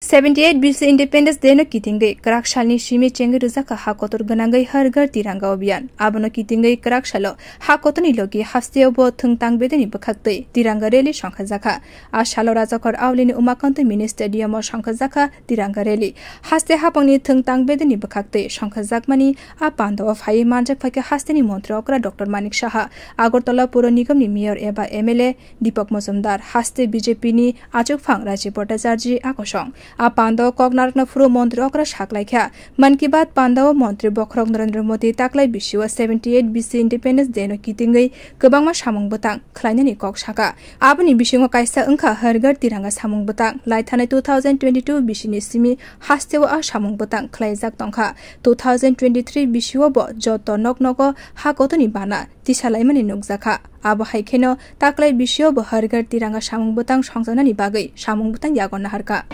78 BC Independence Day no kitingai krak shalni shimi chengi ruzaka hakotor ganangai har gar tiranga abhiyan abono kitingai krak shalo hakotoni logi hasteo bo thungtang bedeni bakhaktai tiranga rally shankhajaka a shalo rajakor awlini umakant mini stadium o shankhajaka tiranga rally haste hapangni thungtang bedeni bakhaktai shankhajak a pando of hai manjak phake hasteni mantri okra Dr. Manik Saha Agartala Pura Nigam ni mayor eba MLA Deepak Majumdar haste BJP ni Achuk Phang Rajiv Bhattacharya akosong a pando kognarak na furu mantri okra shaklaikha man ki baat pando mantri Bokhrok Narendra Modi taklai bishiwa 78 BC Independence Day no kitingai kwbangma samung botang khlainani kok saka aboni bisingo kaisa wngkha hargar tiranga samung botang laithane 2022 bisini simi hastewa a samung botang khlaijak tongkha 2023 bisiwo bo joto noknogo hakotoni bana tisalaimani nukjakha abo haikeno taklai bisio bo hargar tiranga samung botang songjanani bagai samung botang yagonna harka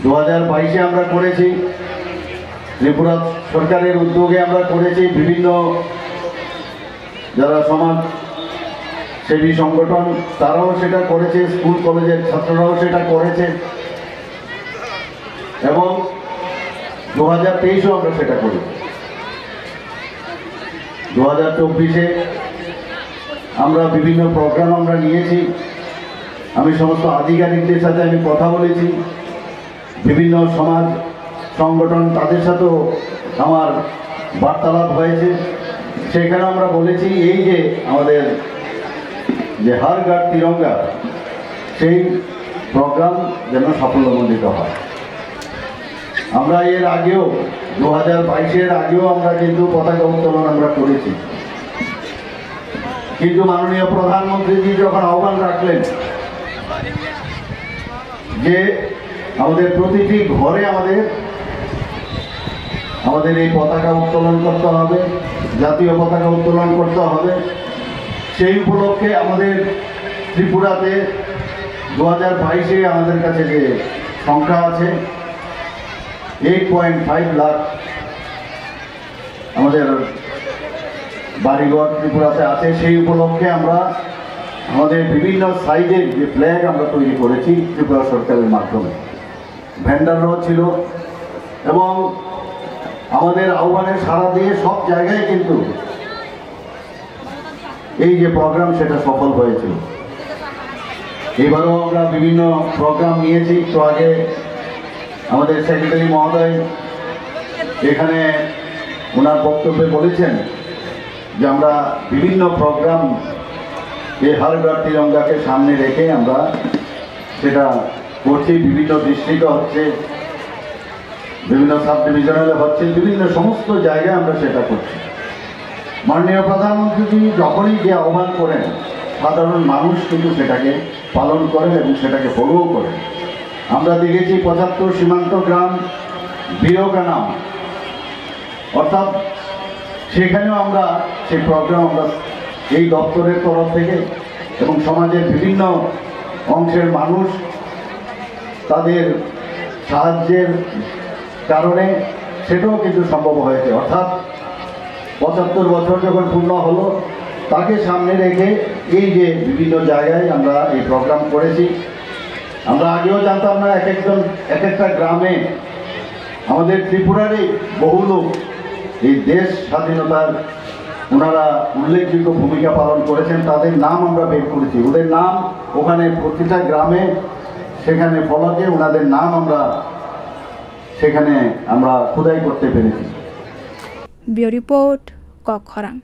2022 আমরা করেছি ত্রিপুরা সরকারের উদ্যোগে আমরা করেছি বিভিন্ন যারা সমাজ সেবী সংগঠন তারাও সেটা করেছে স্কুল কলেজের ছাত্ররাও সেটা করেছে এবং 2023 আমরা সেটা করেছি 2024 আমরা বিভিন্ন প্রোগ্রাম আমরা নিয়েছি আমি সমস্ত আধিকারিকদের সাথে আমি কথা বলেছি বিভিন্ন সমাজ সংগঠন তাদের সাথেও আমার বার্তালাপ হয়েছে সেখানে আমরা বলেছি এই যে আমাদের যে হর ঘর তিরঙ্গা সেই প্রোগ্রাম যেন সাফল্যমণ্ডিত হয় আমরা এর আগেও 2022 আগেও আমরা কিন্তু পতাকা উত্তোলন আমরা করেছি কিন্তু মাননীয় প্রধানমন্ত্রীজি যখন আহ্বান রাখলেন যে আমাদের প্রতিটি ঘরে আমাদের এই পতাকা উত্তোলন করতে হবে জাতীয় পতাকা উত্তোলন করতে হবে সেই উপলক্ষে আমাদের ত্রিপুরাতে 2022 আমাদের কাছে যে সংখ্যা আছে 8.5 লাখ আমাদের বাড়িঘর ত্রিপুরাতে আছে সেই উপলক্ষে আমরা আমাদের বিভিন্ন সাইজের যে ফ্ল্যাগ আমরা তৈরি করেছি ত্রিপুরা সরকারের মাধ্যমে ভেন্ডাররাও ছিল এবং আমাদের আহ্বানে সাড়া দিয়ে সব জায়গায় কিন্তু এই যে প্রোগ্রাম সেটা সফল হয়েছিল এবারেও আমরা বিভিন্ন প্রোগ্রাম নিয়েছি তো আগে আমাদের সেক্রেটারি মহোদয় এখানে ওনার বক্তব্যে বলেছেন যে আমরা বিভিন্ন প্রোগ্রাম এই হর ঘর তিরঙ্গাকে সামনে রেখে আমরা সেটা করছি বিভিন্ন ডিস্ট্রিক্টে হচ্ছে বিভিন্ন সাব ডিভিশনালে হচ্ছে বিভিন্ন সমস্ত জায়গায় আমরা সেটা করছি মাননীয় প্রধানমন্ত্রী যখনই যে আহ্বান করেন সাধারণ মানুষ কিন্তু সেটাকে পালন করেন এবং সেটাকে ফলোও করেন আমরা দেখেছি 75 সীমান্ত গ্রাম বিয়োগানাম অর্থাৎ সেখানেও আমরা সেই প্রোগ্রাম আমরা এই দপ্তরের তরফ থেকে এবং সমাজের বিভিন্ন অংশের মানুষ তাদের সাহায্যের কারণে সেটাও কিন্তু সম্ভব হয়েছে অর্থাৎ 75 বছর যখন পূর্ণ হলো তাকে সামনে রেখে এই যে বিভিন্ন জায়গায় আমরা এই প্রোগ্রাম করেছি আমরা আগেও জানতাম না এক একটা গ্রামে আমাদের ত্রিপুরারই বহু লোক এই দেশ স্বাধীনতার ওনারা উল্লেখযোগ্য ভূমিকা পালন করেছেন তাদের নাম আমরা বের করেছি ওদের নাম ওখানে প্রতিটা গ্রামে সেখানে ফলকে ওনাদের নাম আমরা সেখানে আমরা খোদাই করতে পেরেছি ব্যুরো রিপোর্ট কখরাং।